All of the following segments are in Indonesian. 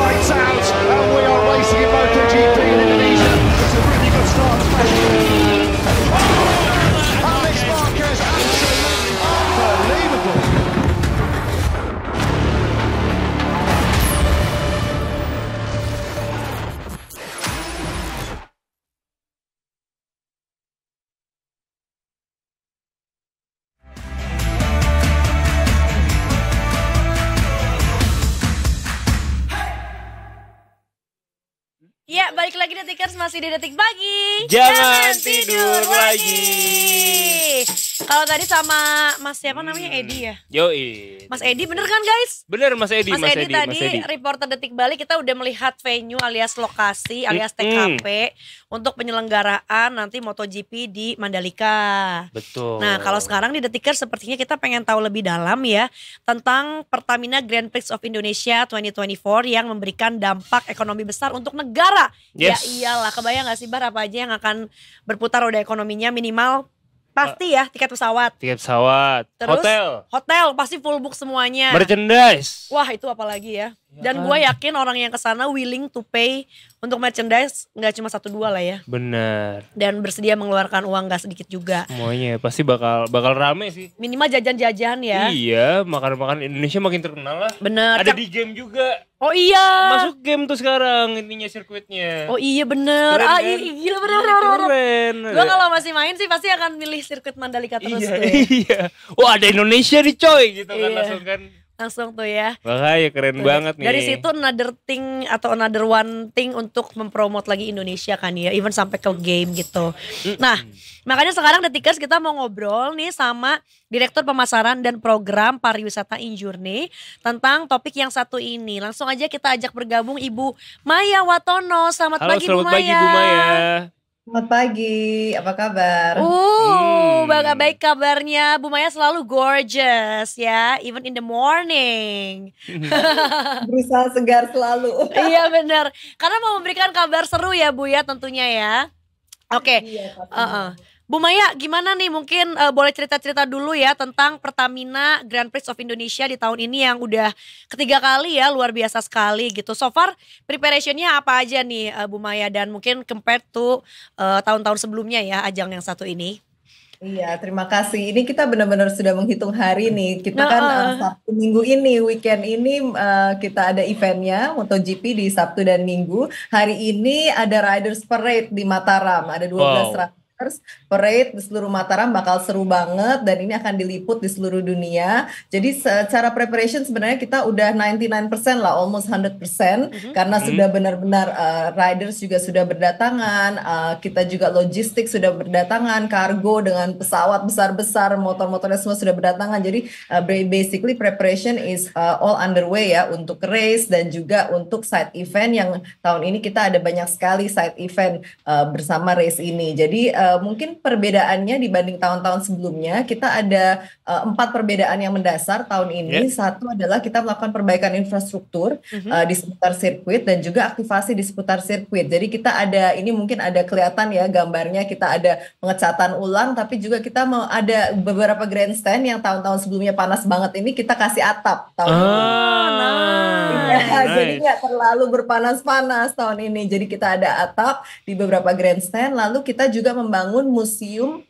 lights out, and we are racing in MotoGP in Indonesia. It's a really good start. Alex Marquez, absolutely unbelievable. Ya, balik lagi Detikers, masih di Detik Pagi. Jangan tidur lagi. Kalau tadi sama Mas siapa namanya, Edi ya? Yoi. Mas Edi bener kan guys? Bener Mas Edi. Mas Edi tadi reporter Detik Bali, kita udah melihat venue alias lokasi alias TKP untuk penyelenggaraan nanti MotoGP di Mandalika. Betul. Nah, kalau sekarang di Detikers sepertinya kita pengen tahu lebih dalam ya tentang Pertamina Grand Prix of Indonesia 2024 yang memberikan dampak ekonomi besar untuk negara. Yes. Ya iyalah, kebayang gak sih Bar apa aja yang akan berputar roda ekonominya, minimal pasti ya tiket pesawat. Tiket pesawat. Terus Hotel pasti full book semuanya. merchandise. Wah, itu apalagi ya. Ya Dan kan? gue yakin orang yang kesana willing to pay untuk merchandise nggak cuma 1-2 lah ya. Bener. Dan bersedia mengeluarkan uang gak sedikit juga. Semuanya pasti bakal rame sih. Minimal jajan-jajan ya. Iya, makan-makan Indonesia makin terkenal lah. Bener. Ada di game juga. Oh iya. Masuk game tuh sekarang intinya sirkuitnya. Oh iya bener. Keren, kan? Gila bener. Keren. Gue kalau masih main sih pasti akan milih sirkuit Mandalika terus Iya, tuh ya. iya. Wah, ada Indonesia nih coy gitu kan Iya. langsung kan. Langsung tuh ya. Makanya keren banget nih. Dari situ another thing atau another one thing untuk mempromot lagi Indonesia kan ya. Even sampai ke game gitu. Nah, makanya sekarang Detikers kita mau ngobrol nih sama Direktur Pemasaran dan Program Pariwisata Injourney tentang topik yang satu ini. Langsung aja kita ajak bergabung Ibu Maya Watono. Selamat Halo, pagi Bu selamat Maya. pagi Bu Maya. Selamat pagi, apa kabar? Baik kabarnya. Bu Maya selalu gorgeous ya, even in the morning. Berusaha segar selalu. Iya benar. Karena mau memberikan kabar seru ya Bu ya tentunya ya. Oke. Iya, pastinya. Bu Maya, gimana nih mungkin boleh cerita-cerita dulu ya tentang Pertamina Grand Prix of Indonesia di tahun ini yang udah ketiga kali ya, luar biasa sekali gitu. So far preparationnya apa aja nih Bu Maya, dan mungkin compared to tahun-tahun sebelumnya ya ajang yang satu ini. Iya, terima kasih. Ini kita benar-benar sudah menghitung hari nih. Kita kan Sabtu Minggu ini, weekend ini kita ada eventnya MotoGP di Sabtu dan Minggu. Hari ini ada Riders Parade di Mataram. Ada 12 Riders Parade di seluruh Mataram, bakal seru banget dan ini akan diliput di seluruh dunia. Jadi secara preparation sebenarnya kita udah 99% lah, almost 100%, karena sudah benar-benar riders juga sudah berdatangan, kita juga logistik sudah berdatangan, kargo dengan pesawat besar-besar, motor-motornya semua sudah berdatangan. Jadi basically preparation is all underway ya untuk race dan juga untuk side event yang tahun ini kita ada banyak sekali side event bersama race ini. Jadi mungkin perbedaannya dibanding tahun-tahun sebelumnya, kita ada 4 perbedaan yang mendasar tahun ini. Satu adalah kita melakukan perbaikan infrastruktur di seputar sirkuit dan juga aktivasi di seputar sirkuit. Jadi kita ada, ini mungkin ada kelihatan ya gambarnya, kita ada pengecatan ulang, tapi juga kita mau ada beberapa grandstand yang tahun-tahun sebelumnya panas banget ini kita kasih atap tahun ini. Jadi nggak terlalu berpanas-panas tahun ini. Jadi kita ada atap di beberapa grandstand, lalu kita juga membangun museum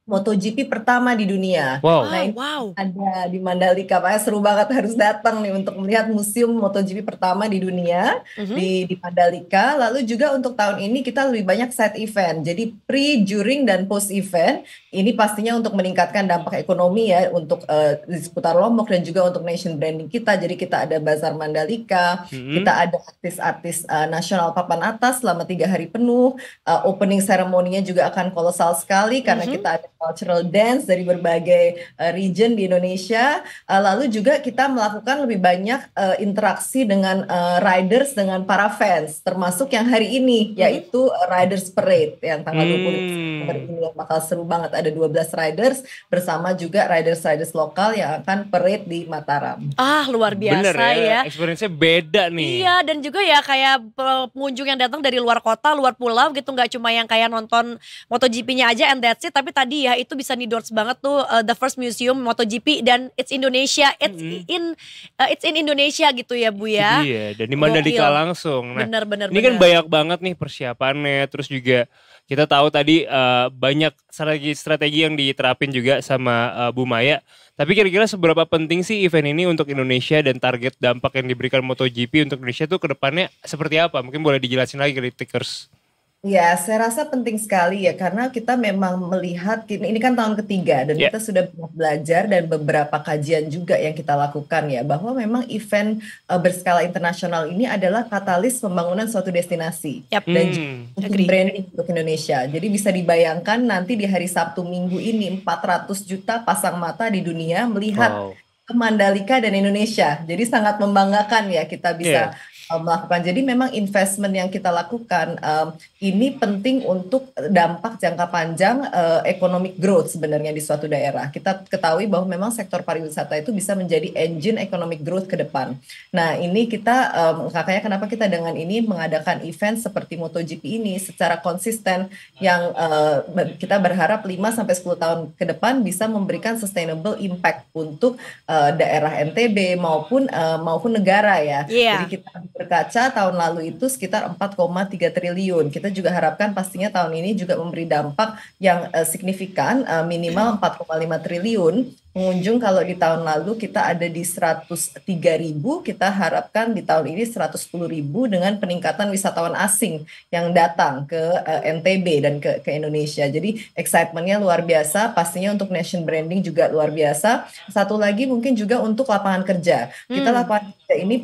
MotoGP pertama di dunia. Nah ini ada di Mandalika, Pak, seru banget, harus datang nih untuk melihat museum MotoGP pertama di dunia di Mandalika. Lalu juga untuk tahun ini kita lebih banyak side event, jadi pre, during, dan post event. Ini pastinya untuk meningkatkan dampak ekonomi ya untuk di seputar Lombok dan juga untuk nation branding kita. Jadi kita ada Bazar Mandalika, kita ada artis-artis nasional papan atas selama 3 hari penuh. Opening ceremony-nya juga akan kolosal sekali karena kita ada cultural dance dari berbagai region di Indonesia. Lalu juga kita melakukan lebih banyak interaksi dengan riders, dengan para fans, termasuk yang hari ini yaitu Riders Parade yang tanggal 20 September ini yang bakal seru banget. Ada 12 riders bersama juga riders-riders lokal yang akan parade di Mataram. Luar Bener biasa ya. experience-nya beda nih. Iya, dan juga ya kayak pengunjung yang datang dari luar kota, luar pulau gitu, nggak cuma yang kayak nonton MotoGP-nya aja and that's it, tapi tadi ya itu bisa endorse banget tuh the first museum MotoGP dan it's Indonesia, it's in Indonesia gitu ya Bu ya. Iya, dan di Mandalika Gokil. langsung. Nah, Bener. ini kan banyak banget nih persiapannya, terus juga kita tahu tadi banyak strategi yang diterapin juga sama Bu Maya. Tapi kira-kira seberapa penting sih event ini untuk Indonesia dan target dampak yang diberikan MotoGP untuk Indonesia tuh ke depannya seperti apa? Mungkin boleh dijelasin lagi ke Tikers. Ya, saya rasa penting sekali ya karena kita memang melihat ini kan tahun ketiga dan kita sudah banyak belajar dan beberapa kajian juga yang kita lakukan ya bahwa memang event berskala internasional ini adalah katalis pembangunan suatu destinasi dan juga branding untuk Indonesia. Jadi bisa dibayangkan nanti di hari Sabtu Minggu ini 400 juta pasang mata di dunia melihat ke Mandalika dan Indonesia. Jadi sangat membanggakan ya kita bisa melakukan. Jadi memang investment yang kita lakukan ini penting untuk dampak jangka panjang economic growth sebenarnya di suatu daerah. Kita ketahui bahwa memang sektor pariwisata itu bisa menjadi engine economic growth ke depan. Nah ini kita makanya kenapa kita dengan ini mengadakan event seperti MotoGP ini secara konsisten yang kita berharap 5-10 tahun ke depan bisa memberikan sustainable impact untuk daerah NTB maupun negara ya. Jadi kita berkaca tahun lalu itu sekitar 4,3 triliun. Kita juga harapkan pastinya tahun ini juga memberi dampak yang signifikan minimal 4,5 triliun. Pengunjung kalau di tahun lalu kita ada di 103.000, kita harapkan di tahun ini 110.000 dengan peningkatan wisatawan asing yang datang ke NTB dan ke Indonesia. Jadi excitementnya luar biasa, pastinya untuk nation branding juga luar biasa. Satu lagi mungkin juga untuk lapangan kerja. Kita lapangan kerja ini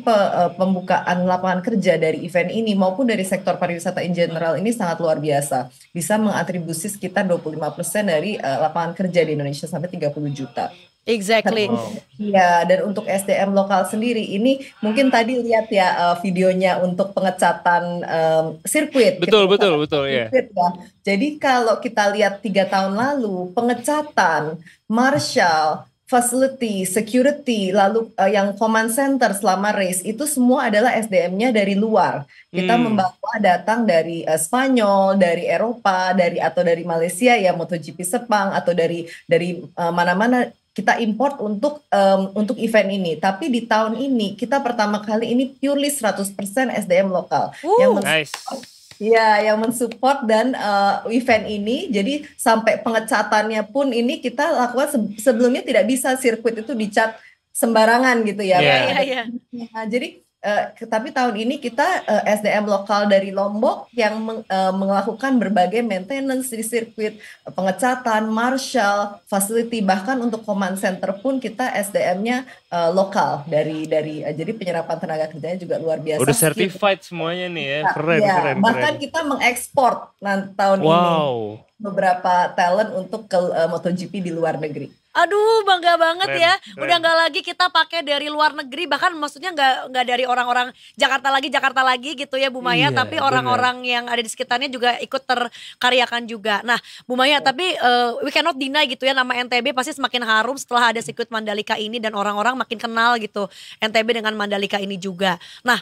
pembukaan lapangan kerja dari event ini maupun dari sektor pariwisata in general ini sangat luar biasa. Bisa mengatribusi sekitar 25% dari lapangan kerja di Indonesia sampai 30 juta. Exactly. Ya, dan untuk SDM lokal sendiri ini mungkin tadi lihat ya videonya untuk pengecatan sirkuit. Betul ya. Jadi kalau kita lihat 3 tahun lalu pengecatan, marshal, facility, security, lalu yang command center selama race itu semua adalah SDM-nya dari luar. Kita membawa datang dari Spanyol, dari Eropa, atau dari Malaysia ya MotoGP Sepang atau dari mana-mana kita import untuk event ini. Tapi di tahun ini kita pertama kali ini purely 100% SDM lokal yang mensupport dan event ini. Jadi sampai pengecatannya pun ini kita lakukan sebelumnya tidak bisa sirkuit itu dicat sembarangan gitu ya. Jadi tapi tahun ini kita SDM lokal dari Lombok yang melakukan berbagai maintenance di sirkuit, pengecatan, marshal, facility, bahkan untuk command center pun kita SDM-nya lokal dari jadi penyerapan tenaga kerjanya juga luar biasa. Udah certified semuanya nih ya, keren. Bahkan kita mengekspor tahun ini beberapa talent untuk ke MotoGP di luar negeri. Aduh bangga banget ya. Udah gak lagi kita pakai dari luar negeri, bahkan maksudnya gak dari orang-orang Jakarta lagi gitu ya Bu Maya, tapi orang-orang yang ada di sekitarnya juga ikut terkaryakan juga. Nah Bu Maya, tapi we cannot deny gitu ya, nama NTB pasti semakin harum setelah ada sirkuit Mandalika ini dan orang-orang makin kenal gitu NTB dengan Mandalika ini juga. Nah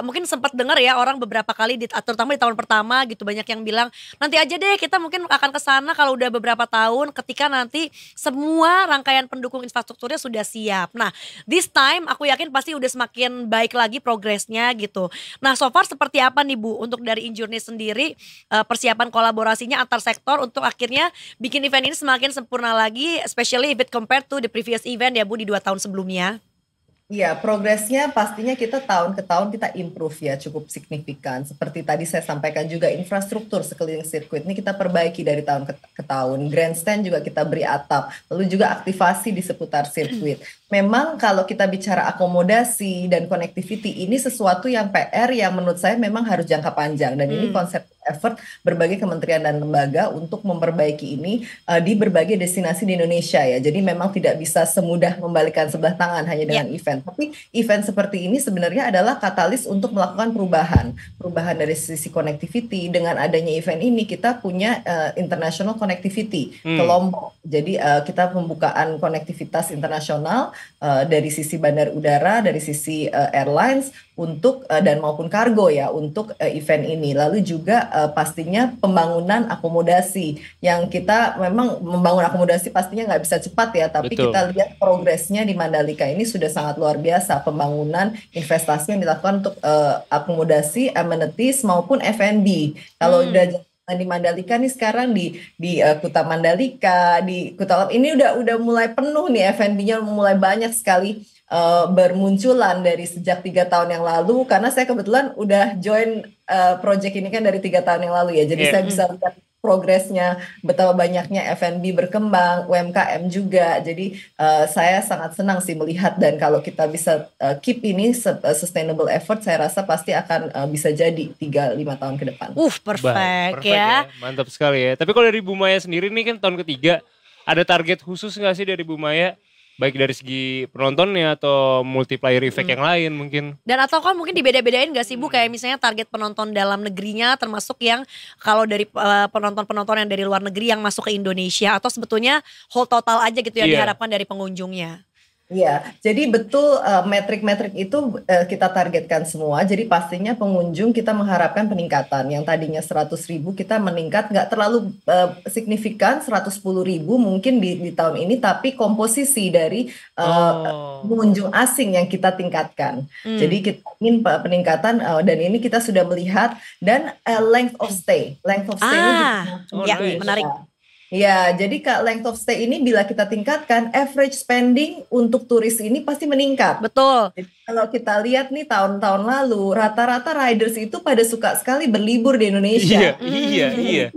mungkin sempat dengar ya orang beberapa kali terutama di tahun pertama gitu, banyak yang bilang nanti aja deh kita mungkin akan kesana kalau udah beberapa tahun ketika nanti semua rangkaian pendukung infrastrukturnya sudah siap. Nah, this time aku yakin pasti udah semakin baik lagi progresnya gitu. Nah, so far seperti apa nih Bu untuk dari Injourney sendiri persiapan kolaborasinya antar sektor untuk akhirnya bikin event ini semakin sempurna lagi, especially if it compared to the previous event ya Bu di 2 tahun sebelumnya. Iya, progresnya pastinya kita tahun ke tahun kita improve ya, cukup signifikan. Seperti tadi saya sampaikan juga infrastruktur sekeliling sirkuit ini kita perbaiki dari tahun ke tahun. Grandstand juga kita beri atap, lalu juga aktivasi di seputar sirkuit. Memang kalau kita bicara akomodasi dan connectivity ini sesuatu yang PR yang menurut saya memang harus jangka panjang dan ini konsep effort berbagai kementerian dan lembaga untuk memperbaiki ini di berbagai destinasi di Indonesia ya. Jadi memang tidak bisa semudah membalikan sebelah tangan hanya dengan event. Tapi event seperti ini sebenarnya adalah katalis untuk melakukan perubahan dari sisi connectivity. Dengan adanya event ini kita punya international connectivity ke Lombok. Jadi kita pembukaan konektivitas internasional dari sisi bandar udara, dari sisi airlines untuk dan maupun kargo ya untuk event ini. Lalu juga pastinya pembangunan akomodasi yang kita memang membangun akomodasi pastinya nggak bisa cepat ya, tapi Betul. kita lihat progresnya di Mandalika ini sudah sangat luar biasa, pembangunan investasi yang dilakukan untuk akomodasi, amenities maupun F&B. Kalau udah di Mandalika nih sekarang di Kuta Mandalika, di Kuta ini udah mulai penuh nih, F&B-nya mulai banyak sekali bermunculan dari sejak 3 tahun yang lalu, karena saya kebetulan udah join project ini kan dari 3 tahun yang lalu ya, jadi saya bisa lihat progresnya, betapa banyaknya F&B berkembang, UMKM juga. Jadi saya sangat senang sih melihat, dan kalau kita bisa keep ini sustainable effort, saya rasa pasti akan bisa jadi 3-5 tahun ke depan. Perfect ya. Mantap sekali ya. Tapi kalau dari Bu Maya sendiri nih kan tahun ketiga, ada target khusus nggak sih dari Bu Maya? Baik dari segi penontonnya atau multiplier effect yang lain mungkin. Dan atau kan mungkin dibeda-bedain gak sih Bu, kayak misalnya target penonton dalam negerinya termasuk yang kalau dari penonton-penonton yang dari luar negeri yang masuk ke Indonesia, atau sebetulnya whole total aja gitu yang diharapkan dari pengunjungnya. Iya, jadi betul metrik-metrik itu kita targetkan semua. Jadi pastinya pengunjung kita mengharapkan peningkatan. Yang tadinya 100.000 kita meningkat nggak terlalu signifikan, 110.000 mungkin di tahun ini. Tapi komposisi dari pengunjung asing yang kita tingkatkan. Jadi kita ingin peningkatan dan ini kita sudah melihat. Dan length of stay. Length of stay ini menarik. Ya, jadi length of stay ini bila kita tingkatkan, average spending untuk turis ini pasti meningkat. Betul. Jadi kalau kita lihat nih tahun-tahun lalu, rata-rata riders itu pada suka sekali berlibur di Indonesia. Iya.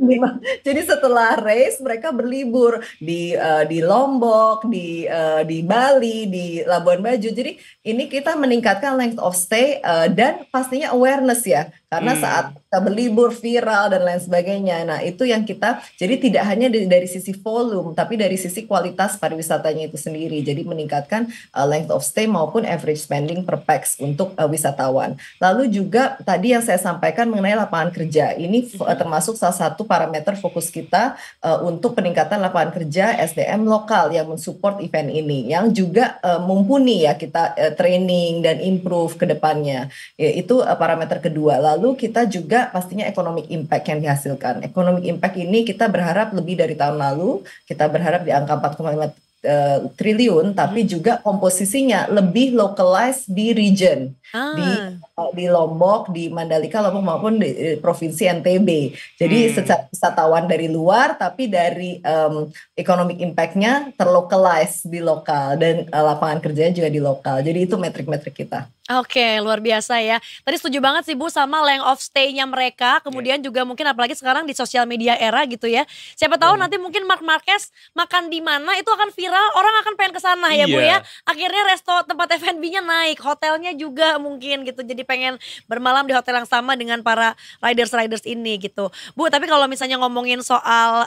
Jadi setelah race mereka berlibur di Lombok, di Bali, di Labuan Bajo. Jadi ini kita meningkatkan length of stay dan pastinya awareness ya. Karena saat kita berlibur viral dan lain sebagainya. Nah itu yang kita, jadi tidak hanya dari sisi volume, tapi dari sisi kualitas pariwisatanya itu sendiri. Jadi meningkatkan length of stay maupun average spending per pax untuk wisatawan. Lalu juga tadi yang saya sampaikan mengenai lapangan kerja. Ini termasuk salah satu parameter fokus kita untuk peningkatan lapangan kerja SDM lokal yang mensupport event ini. Yang juga mumpuni ya kita training dan improve ke depannya. Itu parameter kedua. Lalu kita juga pastinya economic impact yang dihasilkan. Economic impact ini kita berharap lebih dari tahun lalu. Kita berharap di angka 4,5 triliun, tapi juga komposisinya lebih localized di region, di Lombok, di Mandalika, Lombok maupun di provinsi NTB. Jadi secara wisatawan dari luar, tapi dari economic impact-nya terlocalized di lokal dan lapangan kerjanya juga di lokal. Jadi itu metrik-metrik kita. Oke, luar biasa ya. Tadi setuju banget sih Bu sama length of stay-nya mereka. Kemudian juga mungkin apalagi sekarang di sosial media era gitu ya. Siapa tahu nanti mungkin Marc Marquez makan di mana itu akan viral, orang akan pengen ke sana ya Bu ya. Akhirnya tempat F&B-nya naik, hotelnya juga mungkin gitu. Jadi pengen bermalam di hotel yang sama dengan para riders ini gitu. Bu, tapi kalau misalnya ngomongin soal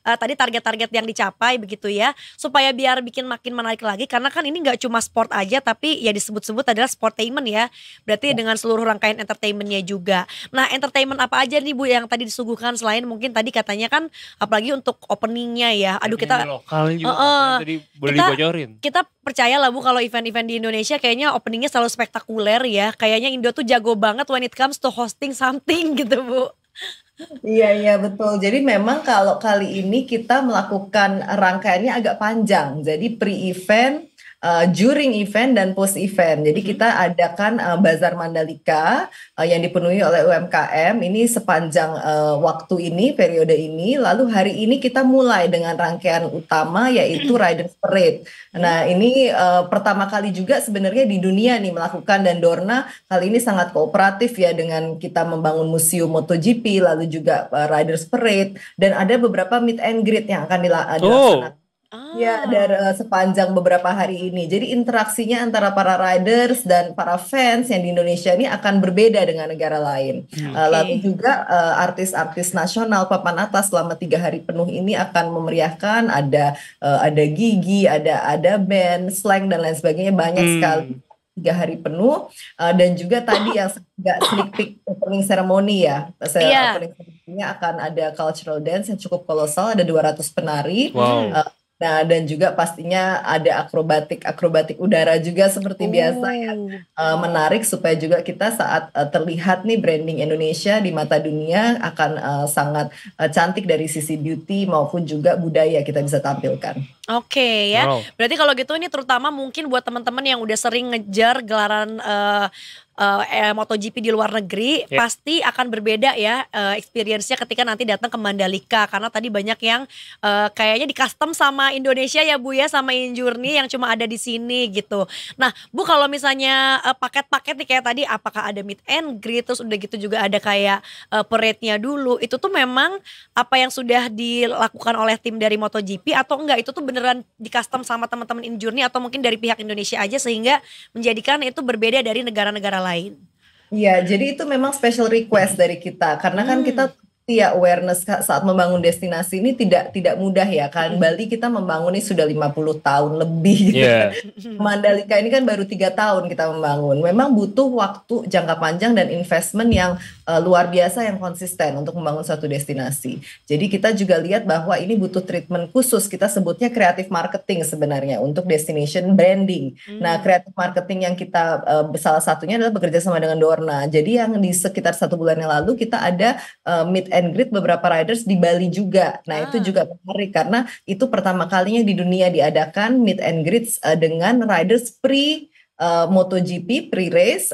tadi target-target yang dicapai begitu ya, supaya biar bikin makin menarik lagi, karena kan ini nggak cuma sport aja, tapi ya disebut adalah sportainment ya. Berarti dengan seluruh rangkaian entertainmentnya juga. Nah, entertainment apa aja nih Bu yang tadi disuguhkan selain mungkin tadi katanya kan apalagi untuk openingnya ya. Aduh kita lokal juga tadi boleh dibocorin. Kita percaya lah Bu kalau event-event di Indonesia kayaknya openingnya selalu spektakuler ya. Kayaknya Indo tuh jago banget when it comes to hosting something gitu Bu. Iya betul. Jadi memang kalau kali ini kita melakukan rangkaiannya agak panjang. Jadi pre-event, during event dan post event. Jadi kita adakan Bazar Mandalika yang dipenuhi oleh UMKM ini sepanjang waktu ini, periode ini. Lalu hari ini kita mulai dengan rangkaian utama yaitu Riders Parade. Nah ini pertama kali juga sebenarnya di dunia nih melakukan, dan Dorna kali ini sangat kooperatif ya dengan kita membangun museum MotoGP, lalu juga Riders Parade, dan ada beberapa meet and greet yang akan dilaksanakan. Ya, dari sepanjang beberapa hari ini. Jadi interaksinya antara para riders dan para fans yang di Indonesia ini akan berbeda dengan negara lain. Lalu juga artis-artis nasional papan atas selama 3 hari penuh ini akan memeriahkan. Ada Gigi, ada band, Slang dan lain sebagainya, banyak sekali. 3 hari penuh, dan juga tadi yang nggak sneak peek opening ceremony ya. Opening ceremony-nya akan ada cultural dance yang cukup kolosal, ada 200 penari. Nah, dan juga pastinya ada akrobatik udara juga seperti biasa ya. Menarik supaya juga kita saat terlihat nih branding Indonesia di mata dunia akan sangat cantik dari sisi beauty maupun juga budaya kita bisa tampilkan. Oke ya. Berarti kalau gitu ini terutama mungkin buat teman-teman yang udah sering ngejar gelaran MotoGP di luar negeri, pasti akan berbeda ya experience-nya ketika nanti datang ke Mandalika, karena tadi banyak yang kayaknya di custom sama Indonesia ya Bu ya, sama Injourney yang cuma ada di sini gitu. Nah Bu, kalau misalnya paket-paket nih kayak tadi, apakah ada meet and greet, terus udah gitu juga ada kayak parade-nya dulu, itu tuh memang apa yang sudah dilakukan oleh tim dari MotoGP atau enggak, itu tuh beneran di custom sama teman-teman Injourney atau mungkin dari pihak Indonesia aja sehingga menjadikan itu berbeda dari negara-negara lain? Iya, jadi itu memang special request dari kita karena kan kita awareness saat membangun destinasi ini tidak mudah ya kan. Bali kita membangun ini sudah 50 tahun lebih gitu. Mandalika ini kan baru 3 tahun kita membangun. Memang butuh waktu jangka panjang dan investment yang luar biasa yang konsisten untuk membangun suatu destinasi. Jadi kita juga lihat bahwa ini butuh treatment khusus, kita sebutnya creative marketing sebenarnya untuk destination branding. Nah, creative marketing yang kita salah satunya adalah bekerja sama dengan Dorna. Jadi yang di sekitar 1 bulan yang lalu kita ada meet and greet beberapa riders di Bali juga. Nah, itu juga menarik karena itu pertama kalinya di dunia diadakan meet and greet dengan riders MotoGP pre-race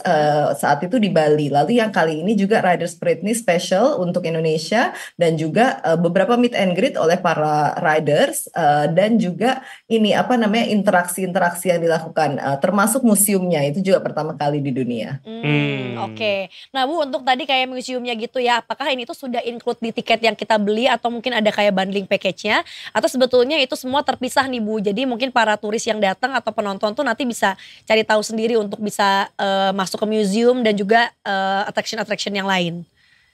saat itu di Bali. Lalu yang kali ini juga Riders Parade ini special untuk Indonesia dan juga beberapa meet and greet oleh para riders dan juga ini interaksi-interaksi yang dilakukan termasuk museumnya itu juga pertama kali di dunia. Oke. Nah Bu, untuk tadi kayak museumnya gitu ya, apakah ini tuh sudah include di tiket yang kita beli atau mungkin ada kayak bundling package-nya atau sebetulnya itu semua terpisah nih Bu? Jadi mungkin para turis yang datang atau penonton tuh nanti bisa cari tahu sendiri untuk bisa masuk ke museum dan juga attraction-attraction yang lain.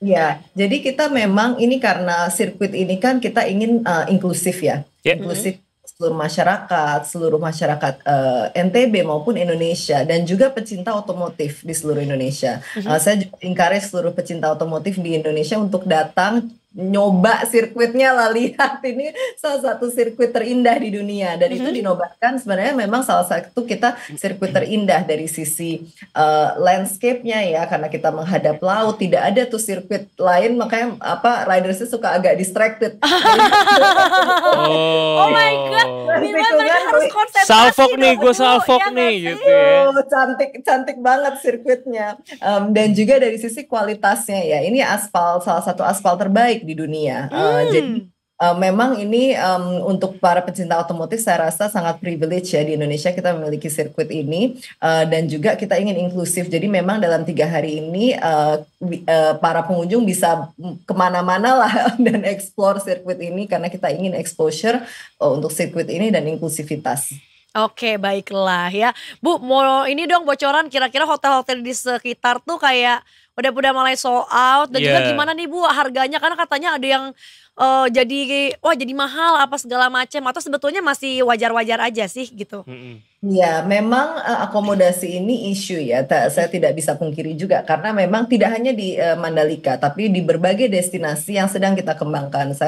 Ya, jadi kita memang ini karena sirkuit ini kan kita ingin inklusif ya, inklusif seluruh masyarakat NTB maupun Indonesia dan juga pecinta otomotif di seluruh Indonesia. Saya juga encourage seluruh pecinta otomotif di Indonesia untuk datang nyoba sirkuitnya lah, lihat ini salah satu sirkuit terindah di dunia dan itu dinobatkan sebenarnya memang salah satu kita sirkuit terindah dari sisi landscape-nya ya, karena kita menghadap laut, tidak ada tuh sirkuit lain, makanya ridersnya suka agak distracted. Oh my god, mereka harus konsentrasi. Salfok nih, gue salfok nih gitu ya. Cantik banget sirkuitnya. Dan juga dari sisi kualitasnya ya, ini salah satu aspal terbaik di dunia. Jadi memang ini untuk para pecinta otomotif saya rasa sangat privilege ya, di Indonesia kita memiliki sirkuit ini dan juga kita ingin inklusif. Jadi memang dalam 3 hari ini para pengunjung bisa kemana-mana lah dan explore sirkuit ini karena kita ingin exposure untuk sirkuit ini dan inklusivitas. Oke, baiklah ya. Bu, mau ini dong bocoran kira-kira hotel-hotel di sekitar tuh kayak udah mulai sold out dan juga gimana nih Bu harganya, karena katanya ada yang jadi mahal apa segala macam atau sebetulnya masih wajar-wajar aja sih gitu. Ya, memang akomodasi ini isu ya, saya tidak bisa pungkiri juga karena memang tidak hanya di Mandalika tapi di berbagai destinasi yang sedang kita kembangkan.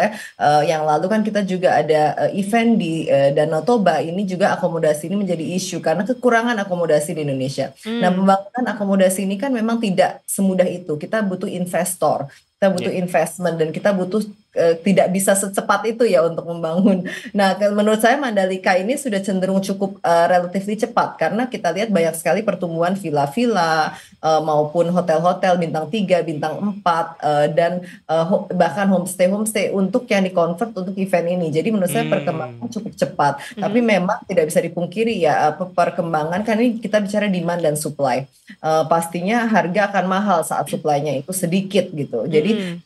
Yang lalu kan kita juga ada event di Danau Toba, ini juga akomodasi ini menjadi isu karena kekurangan akomodasi di Indonesia. Nah, pembangunan akomodasi ini kan memang tidak semudah itu, kita butuh investor. Kita butuh investment dan kita butuh tidak bisa secepat itu ya untuk membangun. Nah, menurut saya Mandalika ini sudah cenderung cukup relatif cepat karena kita lihat banyak sekali pertumbuhan villa-villa maupun hotel-hotel bintang 3, bintang 4 dan bahkan homestay untuk yang di-convert untuk event ini. Jadi menurut saya perkembangan cukup cepat. Tapi memang tidak bisa dipungkiri ya perkembangan kan ini kita bicara demand dan supply. Pastinya harga akan mahal saat supply-nya itu sedikit gitu. Jadi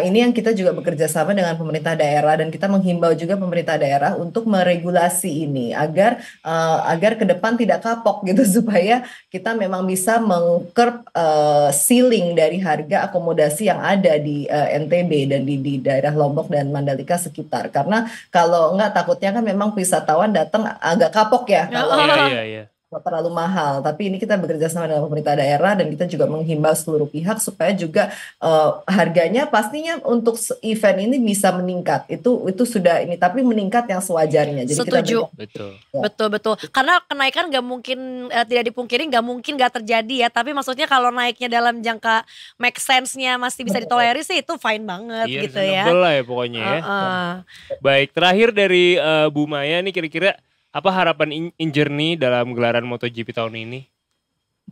ini yang kita juga bekerja bekerja sama dengan pemerintah daerah dan kita menghimbau juga pemerintah daerah untuk meregulasi ini agar ke depan tidak kapok gitu supaya kita memang bisa mengcurb ceiling dari harga akomodasi yang ada di NTB dan di daerah Lombok dan Mandalika sekitar. Karena kalau enggak takutnya kan memang wisatawan datang agak kapok ya kalau Iya. terlalu mahal. Tapi ini kita bekerja sama dengan pemerintah daerah dan kita juga menghimbau seluruh pihak supaya juga harganya pastinya untuk event ini bisa meningkat. Itu sudah ini, tapi meningkat yang sewajarnya. Jadi Setuju. Betul. Karena kenaikan nggak mungkin, tidak dipungkiri nggak mungkin nggak terjadi ya. Tapi maksudnya kalau naiknya dalam jangka make sense-nya masih bisa ditolerir sih itu fine banget gitu ya. Reasonable lah ya pokoknya ya. Baik, terakhir dari Bu Maya nih kira-kira apa harapan Injernie dalam gelaran MotoGP tahun ini?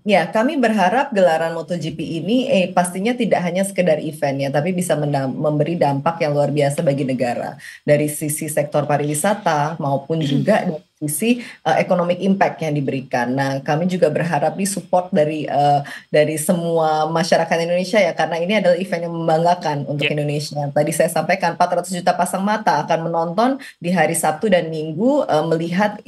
Ya, kami berharap gelaran MotoGP ini pastinya tidak hanya sekedar event ya, tapi bisa memberi dampak yang luar biasa bagi negara. Dari sisi sektor pariwisata maupun juga dari sisi economic impact yang diberikan. Nah, kami juga berharap disupport dari semua masyarakat Indonesia ya, karena ini adalah event yang membanggakan untuk Indonesia. Tadi saya sampaikan 400 juta pasang mata akan menonton di hari Sabtu dan Minggu melihat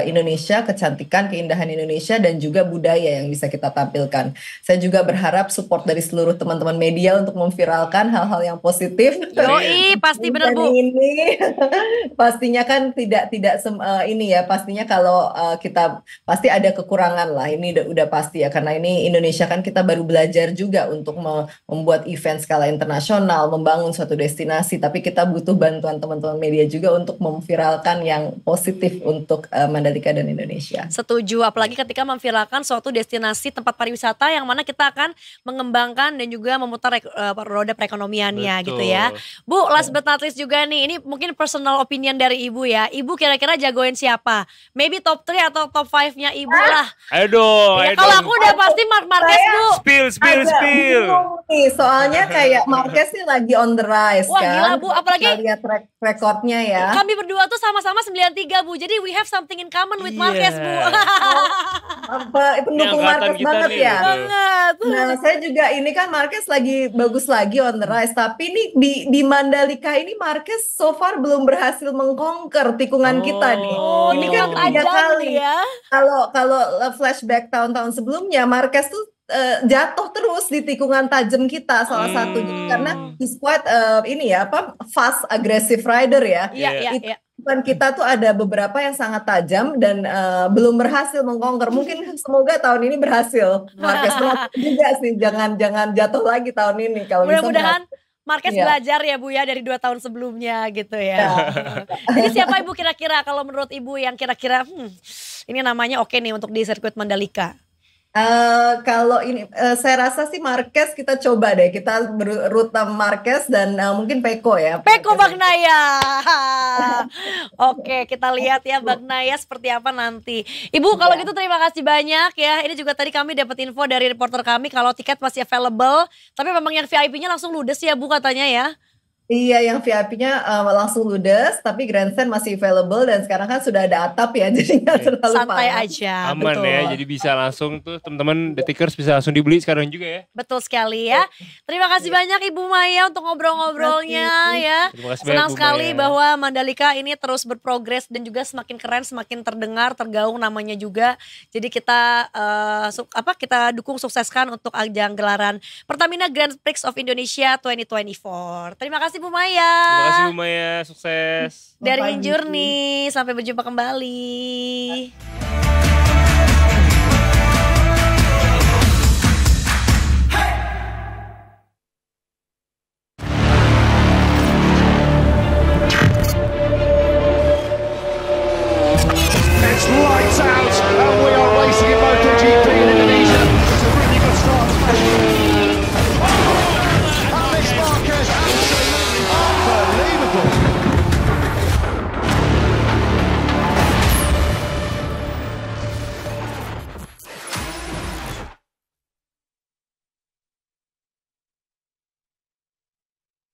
Indonesia, kecantikan, keindahan Indonesia dan juga budaya yang bisa kita tampilkan. Saya juga berharap support dari seluruh teman-teman media untuk memviralkan hal-hal yang positif. Yoi, pasti benar Bu. Ini pastinya kan tidak ini ya, pastinya kalau kita pasti ada kekurangan lah, ini udah pasti ya, karena ini Indonesia kan kita baru belajar juga untuk membuat event skala internasional, membangun suatu destinasi, tapi kita butuh bantuan teman-teman media juga untuk memviralkan yang positif untuk Mandalika dan Indonesia. Setuju, apalagi ketika memviralkan suatu destinasi tempat pariwisata yang mana kita akan mengembangkan dan juga memutar roda perekonomiannya gitu ya. Bu, last but not least juga nih, ini mungkin personal opinion dari Ibu ya. Ibu kira-kira jagoin siapa? Maybe top 3 atau top 5-nya Ibu lah. Ayo dong. Ya, kalau aku udah pasti Marc Marquez Bu. Spill. Nih, soalnya kayak Marquez nih lagi on the rise. Wah, kan. gila Bu, apalagi kita lihat track recordnya ya. Kami berdua tuh sama-sama 93 Bu. Jadi we have something in common with Marquez Bu. Pendukung Marquez banget nih, ya. Banget. Nah, saya juga ini kan Marquez lagi bagus lagi on the rise, tapi nih di Mandalika ini Marquez so far belum berhasil mengkonker tikungan kita nih. Ini kan ketiga kali. Ya. Kalau flashback tahun-tahun sebelumnya Marquez tuh jatuh terus di tikungan tajam kita salah satu karena he's quite fast aggressive rider ya. Iya. Tikungan kita tuh ada beberapa yang sangat tajam dan belum berhasil mengkonker. Mungkin semoga tahun ini berhasil. Marquez juga sih, jangan jatuh lagi tahun ini kalau mudah-mudahan Marquez belajar ya Bu ya dari 2 tahun sebelumnya gitu ya. Jadi siapa Ibu kira-kira kalau menurut Ibu yang kira-kira ini namanya oke nih untuk di sirkuit Mandalika? Kalau ini saya rasa sih Marquez kita coba deh, kita rute Marquez dan mungkin Peko ya. Peko Bagnaia. Oke, kita lihat ya Bagnaia seperti apa nanti. Ibu kalau gitu terima kasih banyak ya. Ini juga tadi kami dapat info dari reporter kami kalau tiket masih available, tapi memang yang VIP-nya langsung ludes ya Bu katanya ya. Iya, yang VIP-nya langsung ludes, tapi grandstand masih available dan sekarang kan sudah ada atap ya, jadi nggak terlalu santai panas. aja. Aman betul. ya, jadi bisa langsung tuh teman-teman Detikers bisa langsung dibeli sekarang juga ya. Betul sekali ya. Terima kasih banyak Ibu Maya untuk ngobrol-ngobrolnya ya. Terima kasih Senang banyak, Bu sekali Maya. bahwa Mandalika ini terus berprogres dan juga semakin keren, semakin terdengar, tergaung namanya juga. Jadi kita kita dukung sukseskan untuk ajang gelaran Pertamina Grand Prix of Indonesia 2024. Terima kasih Bu Maya. Terima kasih Bu Maya, sukses. Dari Injernie, sampai berjumpa kembali.